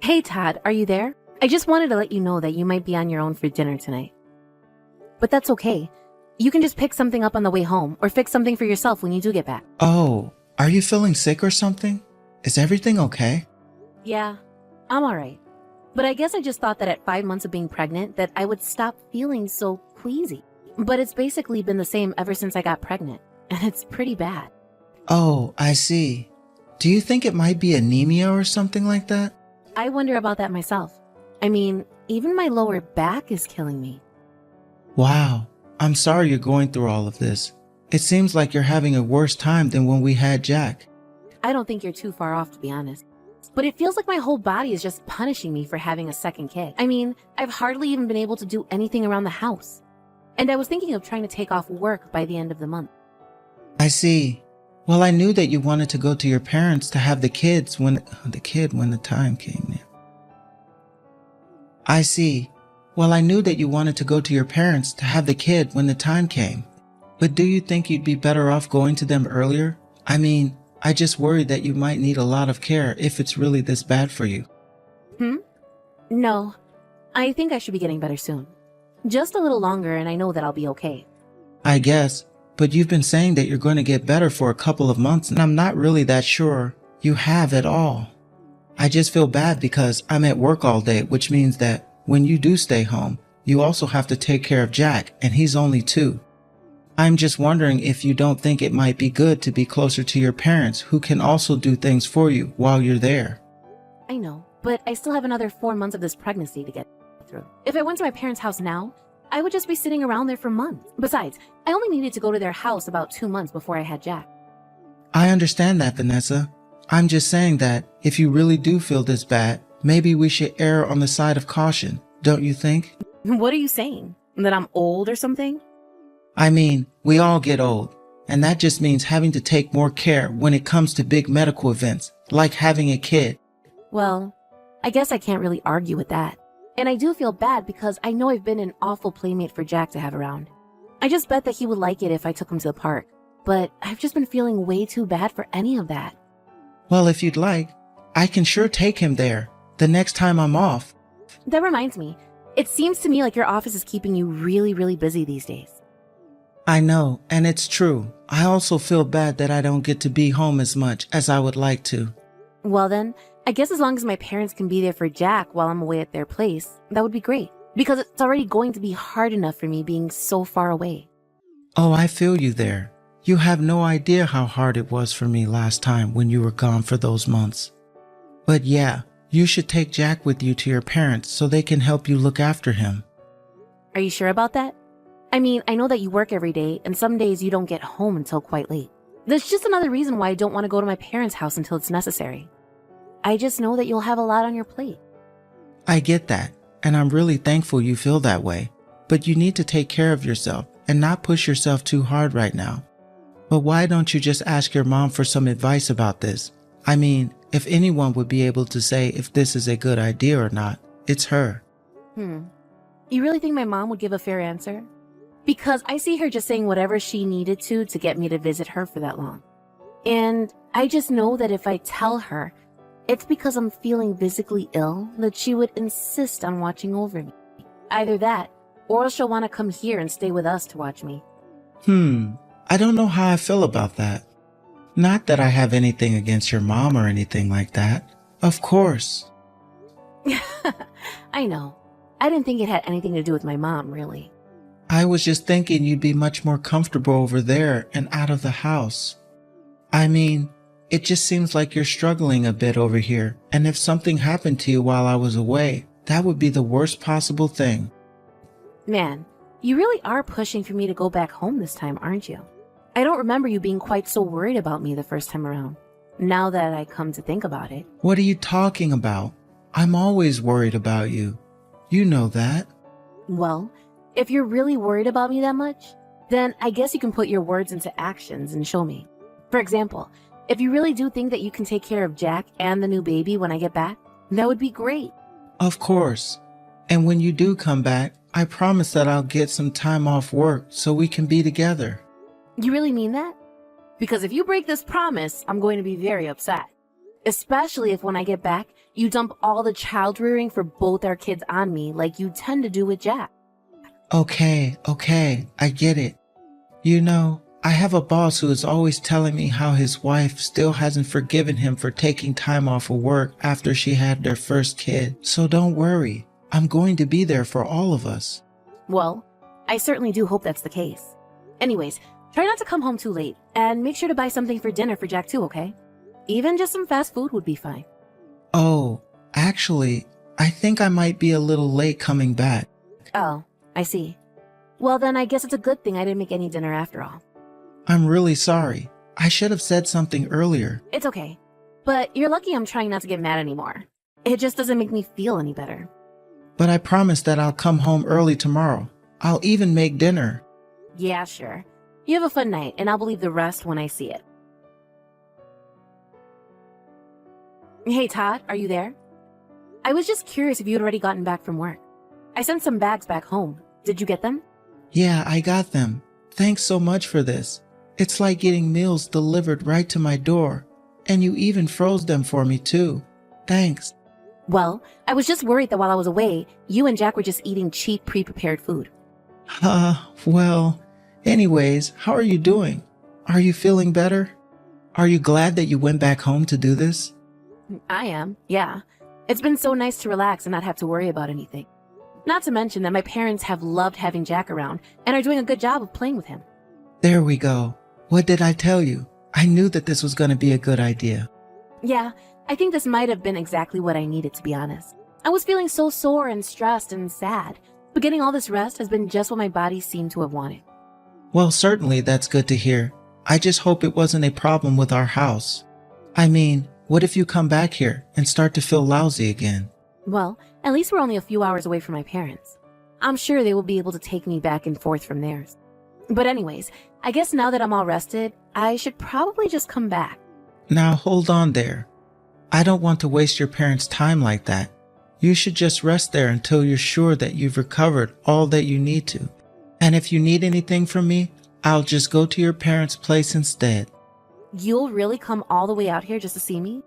Hey Todd, are you there? I just wanted to let you know that you might be on your own for dinner tonight. But that's okay. You can just pick something up on the way home or fix something for yourself when you do get back. Oh, are you feeling sick or something? Is everything okay? Yeah, I'm alright. But I guess I just thought that at 5 months of being pregnant that I would stop feeling so queasy. But it's basically been the same ever since I got pregnant, and it's pretty bad. Oh, I see. Do you think it might be anemia or something like that? I wonder about that myself. I mean, even my lower back is killing me. Wow, I'm sorry you're going through all of this. It seems like you're having a worse time than when we had Jack. I don't think you're too far off, to be honest. But it feels like my whole body is just punishing me for having a second kid. I mean, I've hardly even been able to do anything around the house. And I was thinking of trying to take off work by the end of the month. I see. Well, I knew that you wanted to go to your parents to have the kids when the time came in. I see. Well, I knew that you wanted to go to your parents to have the kid when the time came. But do you think you'd be better off going to them earlier? I mean, I just worry that you might need a lot of care if it's really this bad for you. No, I think I should be getting better soon. Just a little longer and I know that I'll be okay. I guess, but you've been saying that you're going to get better for a couple of months and I'm not really that sure you have at all. I just feel bad because I'm at work all day, which means that when you do stay home, you also have to take care of Jack and he's only 2. I'm just wondering if you don't think it might be good to be closer to your parents who can also do things for you while you're there. I know, but I still have another 4 months of this pregnancy to get through. If I went to my parents' house now, I would just be sitting around there for months. Besides, I only needed to go to their house about 2 months before I had Jack. I understand that, Vanessa. I'm just saying that if you really do feel this bad, maybe we should err on the side of caution, don't you think? What are you saying? That I'm old or something? I mean, we all get old, and that just means having to take more care when it comes to big medical events, like having a kid. Well, I guess I can't really argue with that. And I do feel bad because I know I've been an awful playmate for Jack to have around. I just bet that he would like it if I took him to the park. But I've just been feeling way too bad for any of that. Well, if you'd like, I can sure take him there the next time I'm off. That reminds me, it seems to me like your office is keeping you really, really busy these days. I know, and it's true. I also feel bad that I don't get to be home as much as I would like to. Well then, I guess as long as my parents can be there for Jack while I'm away at their place, that would be great. Because it's already going to be hard enough for me being so far away. Oh, I feel you there. You have no idea how hard it was for me last time when you were gone for those months. But yeah, you should take Jack with you to your parents so they can help you look after him. Are you sure about that? I mean, I know that you work every day, and some days you don't get home until quite late. That's just another reason why I don't want to go to my parents' house until it's necessary. I just know that you'll have a lot on your plate. I get that, and I'm really thankful you feel that way. But you need to take care of yourself and not push yourself too hard right now. But why don't you just ask your mom for some advice about this? I mean, if anyone would be able to say if this is a good idea or not, it's her. You really think my mom would give a fair answer? Because I see her just saying whatever she needed to get me to visit her for that long. And I just know that if I tell her, it's because I'm feeling physically ill, that she would insist on watching over me. Either that, or she'll want to come here and stay with us to watch me. I don't know how I feel about that. Not that I have anything against your mom or anything like that. Of course. I know. I didn't think it had anything to do with my mom, really. I was just thinking you'd be much more comfortable over there and out of the house. I mean, it just seems like you're struggling a bit over here, and if something happened to you while I was away, that would be the worst possible thing. Man, you really are pushing for me to go back home this time, aren't you? I don't remember you being quite so worried about me the first time around. Now that I come to think about it. What are you talking about? I'm always worried about you. You know that. Well, if you're really worried about me that much, then I guess you can put your words into actions and show me. For example, if you really do think that you can take care of Jack and the new baby when I get back, that would be great. Of course. And when you do come back, I promise that I'll get some time off work so we can be together. You really mean that? Because if you break this promise, I'm going to be very upset. Especially if when I get back, You dump all the child rearing for both our kids on me like you tend to do with Jack. Okay, I get it. You know, I have a boss who is always telling me how his wife still hasn't forgiven him for taking time off of work after she had their first kid. So don't worry, I'm going to be there for all of us. Well, I certainly do hope that's the case. Anyways, try not to come home too late, and make sure to buy something for dinner for Jack too, okay? Even just some fast food would be fine. Oh, actually, I think I might be a little late coming back. Oh, I see. Well then, I guess it's a good thing I didn't make any dinner after all. I'm really sorry. I should have said something earlier. It's okay. But you're lucky I'm trying not to get mad anymore. It just doesn't make me feel any better. But I promise that I'll come home early tomorrow. I'll even make dinner. Yeah, sure. You have a fun night, and I'll believe the rest when I see it. Hey, Todd, are you there? I was just curious if you had already gotten back from work. I sent some bags back home. Did you get them? Yeah, I got them. Thanks so much for this. It's like getting meals delivered right to my door. And you even froze them for me too. Thanks. Well, I was just worried that while I was away, you and Jack were just eating cheap pre-prepared food. Well, anyways, how are you doing? Are you feeling better? Are you glad that you went back home to do this? I am, yeah. It's been so nice to relax and not have to worry about anything. Not to mention that my parents have loved having Jack around and are doing a good job of playing with him. There we go. What did I tell you? I knew that this was going to be a good idea. Yeah, I think this might have been exactly what I needed, to be honest. I was feeling so sore and stressed and sad, but getting all this rest has been just what my body seemed to have wanted. Well, certainly that's good to hear. I just hope it wasn't a problem with our house. I mean, what if you come back here and start to feel lousy again? Well, at least we're only a few hours away from my parents. I'm sure they will be able to take me back and forth from theirs. But anyways, I guess now that I'm all rested, I should probably just come back. Now hold on there. I don't want to waste your parents' time like that. You should just rest there until you're sure that you've recovered all that you need to. And if you need anything from me, I'll just go to your parents' place instead. You'll really come all the way out here just to see me?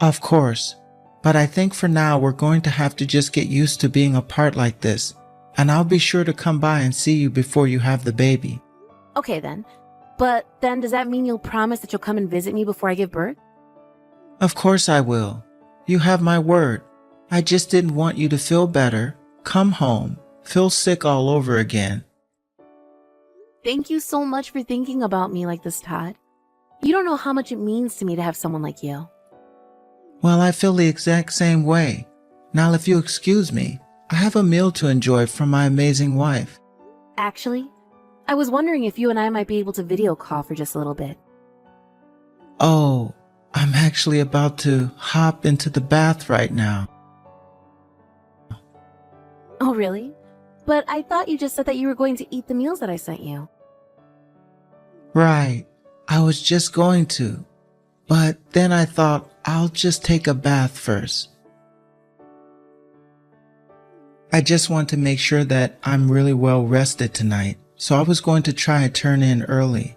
Of course. But I think for now we're going to have to just get used to being apart like this. And I'll be sure to come by and see you before you have the baby. Okay then. But then does that mean you'll promise that you'll come and visit me before I give birth? Of course I will. You have my word. I just didn't want you to feel better, come home, feel sick all over again. Thank you so much for thinking about me like this, Todd. You don't know how much it means to me to have someone like you. Well, I feel the exact same way. Now, if you excuse me, I have a meal to enjoy from my amazing wife. Actually, I was wondering if you and I might be able to video call for just a little bit. Oh, I'm actually about to hop into the bath right now. Oh, really? But I thought you just said that you were going to eat the meals that I sent you. Right. I was just going to. But then I thought I'll just take a bath first. I just want to make sure that I'm really well rested tonight, so I was going to try and turn in early.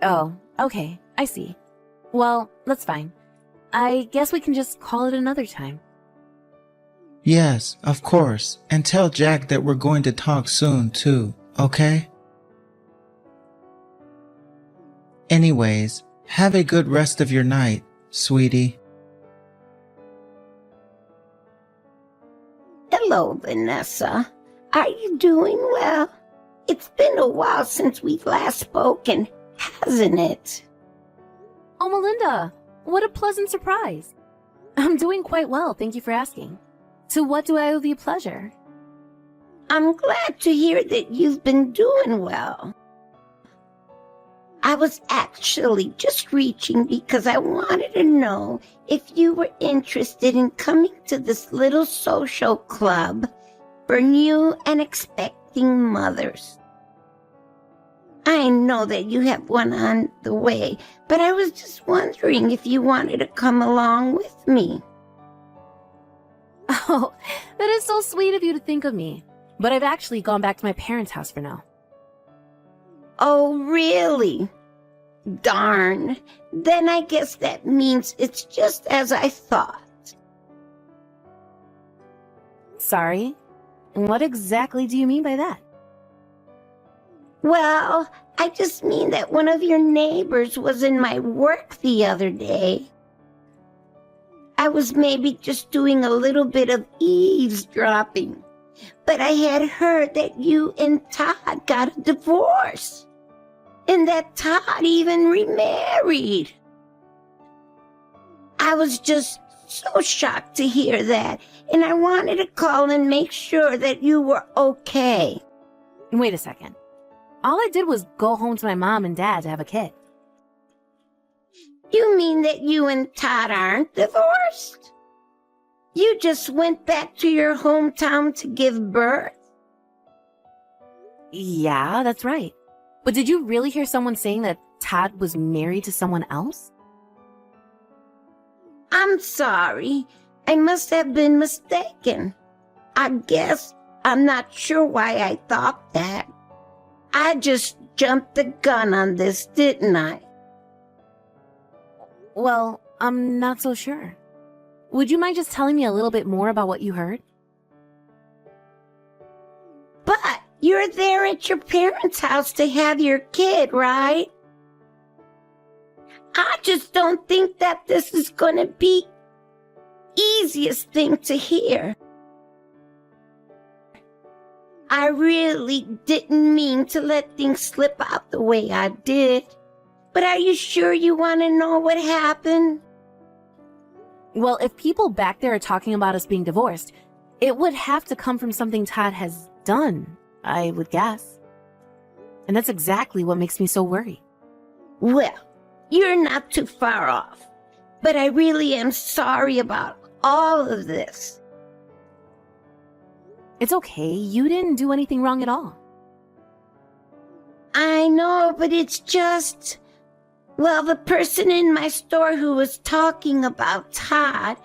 Oh, okay. I see. Well, that's fine. I guess we can just call it another time. Yes, of course. And tell Jack that we're going to talk soon, too, okay? Anyways, have a good rest of your night, sweetie. Hello, Vanessa. Are you doing well? It's been a while since we last spoken, hasn't it? Oh, Melinda, what a pleasant surprise. I'm doing quite well, thank you for asking. To what do I owe the pleasure? I'm glad to hear that you've been doing well. I was actually just reaching because I wanted to know if you were interested in coming to this little social club for new and expecting mothers. I know that you have one on the way, but I was just wondering if you wanted to come along with me. Oh, that is so sweet of you to think of me. But I've actually gone back to my parents' house for now. Oh, really? Darn. Then I guess that means it's just as I thought. Sorry? What exactly do you mean by that? Well, I just mean that one of your neighbors was in my work the other day. I was maybe just doing a little bit of eavesdropping, but I had heard that you and Todd got a divorce, and that Todd even remarried. I was just so shocked to hear that, and I wanted to call and make sure that you were okay. Wait a second. All I did was go home to my mom and dad to have a kid. You mean that you and Todd aren't divorced? You just went back to your hometown to give birth? Yeah, that's right. But did you really hear someone saying that Todd was married to someone else? I'm sorry. I must have been mistaken. I guess I'm not sure why I thought that. I just jumped the gun on this, didn't I? Well, I'm not so sure. Would you mind just telling me a little bit more about what you heard? But you're there at your parents' house to have your kid, right? I just don't think that this is going to be easiest thing to hear. I really didn't mean to let things slip out the way I did. But are you sure you want to know what happened? Well, if people back there are talking about us being divorced, it would have to come from something Todd has done, I would guess. And that's exactly what makes me so worried. Well, you're not too far off. But I really am sorry about all of this. It's okay. You didn't do anything wrong at all. I know, but it's just... Well, the person in my store who was talking about Todd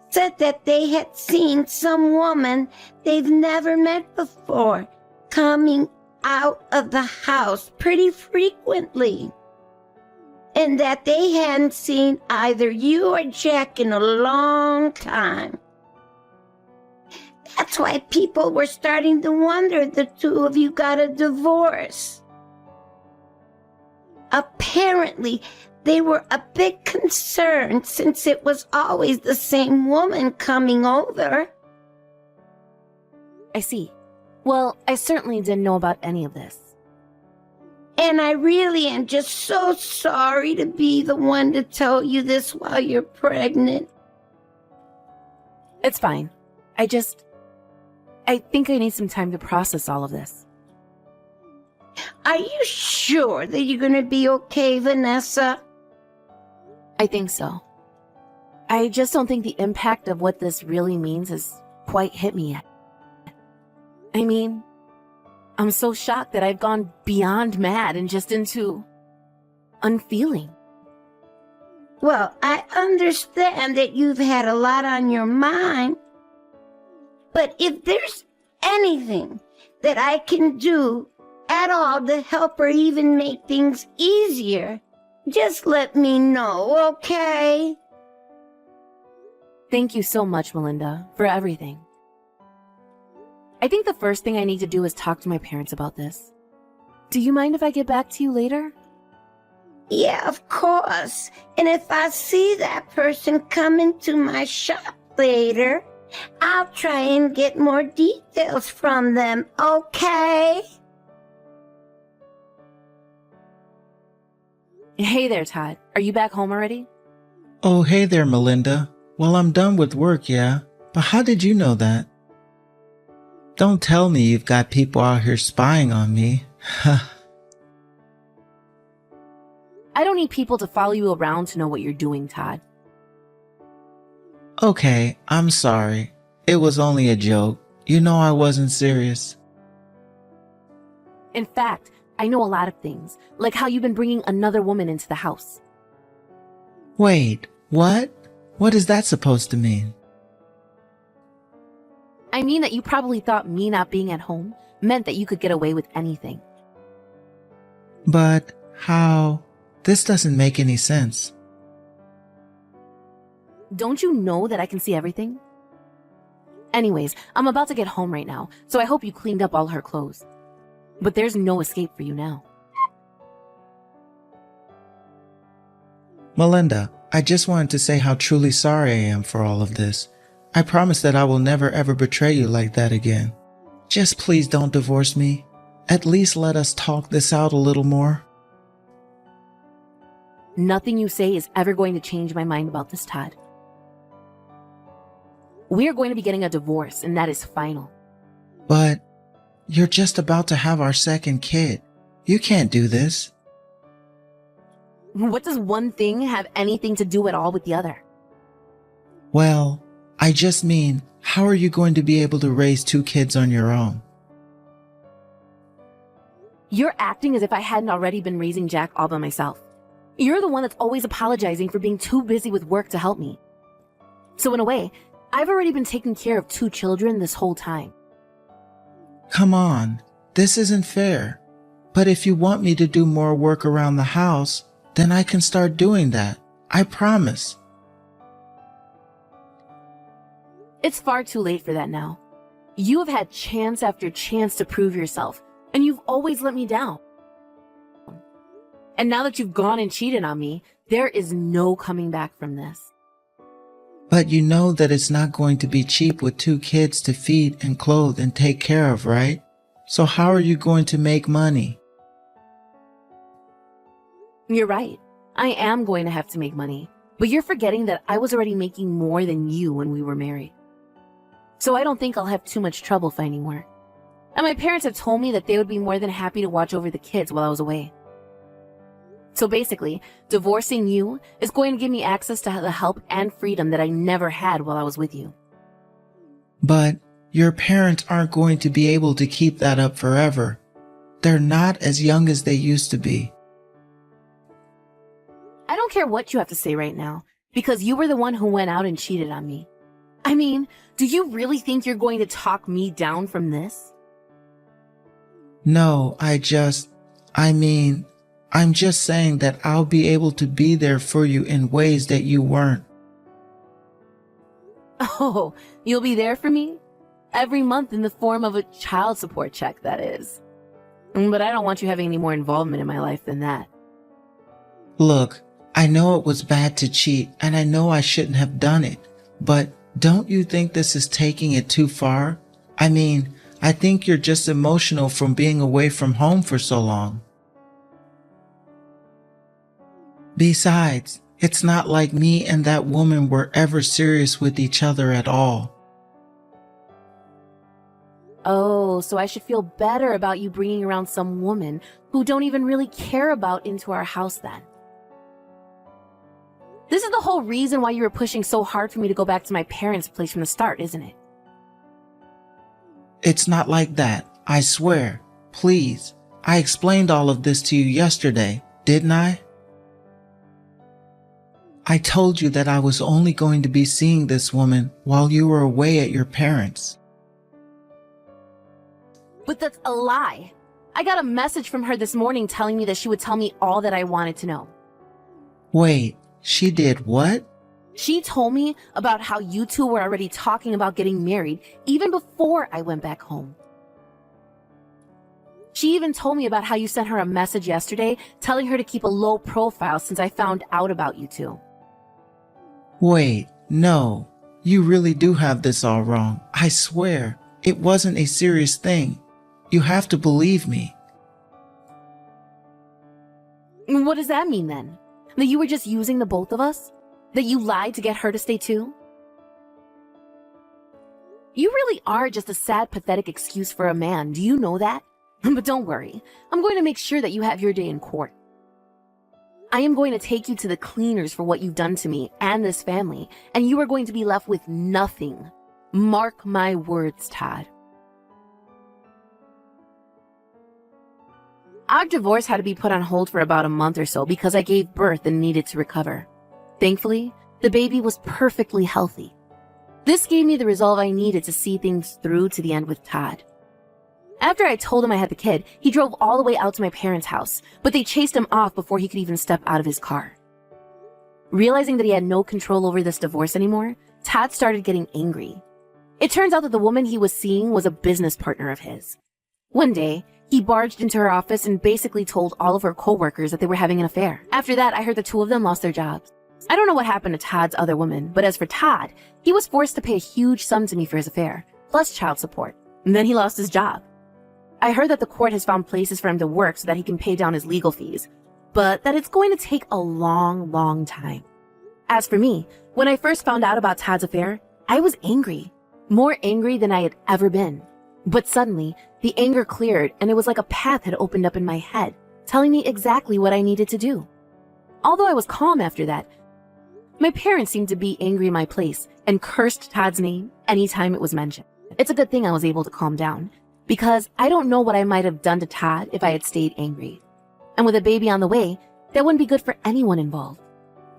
said that they had seen some woman they've never met before coming out of the house pretty frequently. And that they hadn't seen either you or Jack in a long time. That's why people were starting to wonder the two of you got a divorce. Apparently, they were a bit concerned since it was always the same woman coming over. I see. Well, I certainly didn't know about any of this. And I really am just so sorry to be the one to tell you this while you're pregnant. It's fine. I think I need some time to process all of this. Are you sure that you're going to be okay, Vanessa? I think so. I just don't think the impact of what this really means has quite hit me yet. I mean, I'm so shocked that I've gone beyond mad and just into unfeeling. Well, I understand that you've had a lot on your mind. But if there's anything that I can do at all to help or even make things easier, just let me know, okay? Thank you so much, Melinda, for everything. I think the first thing I need to do is talk to my parents about this. Do you mind if I get back to you later? Yeah, of course. And if I see that person come into my shop later, I'll try and get more details from them, okay? Hey there, Todd. Are you back home already? Oh, hey there, Melinda. Well, I'm done with work, yeah. But how did you know that? Don't tell me you've got people out here spying on me. I don't need people to follow you around to know what you're doing, Todd. Okay, I'm sorry. It was only a joke. You know I wasn't serious. In fact, I know a lot of things, like how you've been bringing another woman into the house. Wait, what? What is that supposed to mean? I mean that you probably thought me not being at home meant that you could get away with anything. But how This doesn't make any sense. Don't you know that I can see everything? Anyways, I'm about to get home right now, so I hope you cleaned up all her clothes. But there's no escape for you now. Melinda, I just wanted to say how truly sorry I am for all of this. I promise that I will never ever betray you like that again. Just please don't divorce me. At least let us talk this out a little more. Nothing you say is ever going to change my mind about this, Todd. We are going to be getting a divorce, and that is final. But you're just about to have our second kid. You can't do this. What does one thing have anything to do at all with the other? Well, I just mean, how are you going to be able to raise 2 kids on your own? You're acting as if I hadn't already been raising Jack all by myself. You're the one that's always apologizing for being too busy with work to help me. So in a way, I've already been taking care of 2 children this whole time. Come on, this isn't fair. But if you want me to do more work around the house, then I can start doing that. I promise. It's far too late for that now. You have had chance after chance to prove yourself, and you've always let me down. And now that you've gone and cheated on me, there is no coming back from this. But you know that it's not going to be cheap with 2 kids to feed and clothe and take care of, right? So how are you going to make money? You're right. I am going to have to make money. But you're forgetting that I was already making more than you when we were married. So I don't think I'll have too much trouble finding work. And my parents have told me that they would be more than happy to watch over the kids while I was away. So basically, divorcing you is going to give me access to the help and freedom that I never had while I was with you. But your parents aren't going to be able to keep that up forever. They're not as young as they used to be. I don't care what you have to say right now, because you were the one who went out and cheated on me. I mean, do you really think you're going to talk me down from this? No, I'm just saying that I'll be able to be there for you in ways that you weren't. Oh, you'll be there for me? Every month in the form of a child support check, that is. But I don't want you having any more involvement in my life than that. Look, I know it was bad to cheat, and I know I shouldn't have done it, but don't you think this is taking it too far? I mean, I think you're just emotional from being away from home for so long. Besides, it's not like me and that woman were ever serious with each other at all. Oh, so I should feel better about you bringing around some woman who don't even really care about into our house then. This is the whole reason why you were pushing so hard for me to go back to my parents' place from the start, isn't it? It's not like that, I swear. Please, I explained all of this to you yesterday, didn't I? I told you that I was only going to be seeing this woman while you were away at your parents'. But that's a lie. I got a message from her this morning telling me that she would tell me all that I wanted to know. Wait, she did what? She told me about how you two were already talking about getting married even before I went back home. She even told me about how you sent her a message yesterday telling her to keep a low profile since I found out about you two. Wait, no, you really do have this all wrong. I swear, it wasn't a serious thing. You have to believe me. What does that mean then? That you were just using the both of us? That you lied to get her to stay too? You really are just a sad, pathetic excuse for a man. Do you know that? But don't worry. I'm going to make sure that you have your day in court. I am going to take you to the cleaners for what you've done to me and this family, and you are going to be left with nothing. Mark my words, Todd. Our divorce had to be put on hold for about a month or so because I gave birth and needed to recover. Thankfully, the baby was perfectly healthy. This gave me the resolve I needed to see things through to the end with Todd. After I told him I had the kid, he drove all the way out to my parents' house, but they chased him off before he could even step out of his car. Realizing that he had no control over this divorce anymore, Todd started getting angry. It turns out that the woman he was seeing was a business partner of his. One day, he barged into her office and basically told all of her coworkers that they were having an affair. After that, I heard the two of them lost their jobs. I don't know what happened to Todd's other woman, but as for Todd, he was forced to pay a huge sum to me for his affair, plus child support. And then he lost his job. I heard that the court has found places for him to work so that he can pay down his legal fees, but that it's going to take a long, long time. As for me, when I first found out about Todd's affair, I was angry. More angry than I had ever been. But suddenly, the anger cleared and it was like a path had opened up in my head, telling me exactly what I needed to do. Although I was calm after that, my parents seemed to be angry in my place and cursed Todd's name anytime it was mentioned. It's a good thing I was able to calm down, because I don't know what I might have done to Todd if I had stayed angry. And with a baby on the way, that wouldn't be good for anyone involved.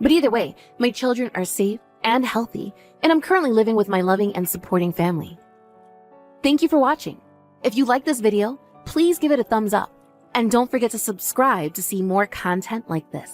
But either way, my children are safe and healthy, and I'm currently living with my loving and supporting family. Thank you for watching. If you like this video, please give it a thumbs up, and don't forget to subscribe to see more content like this.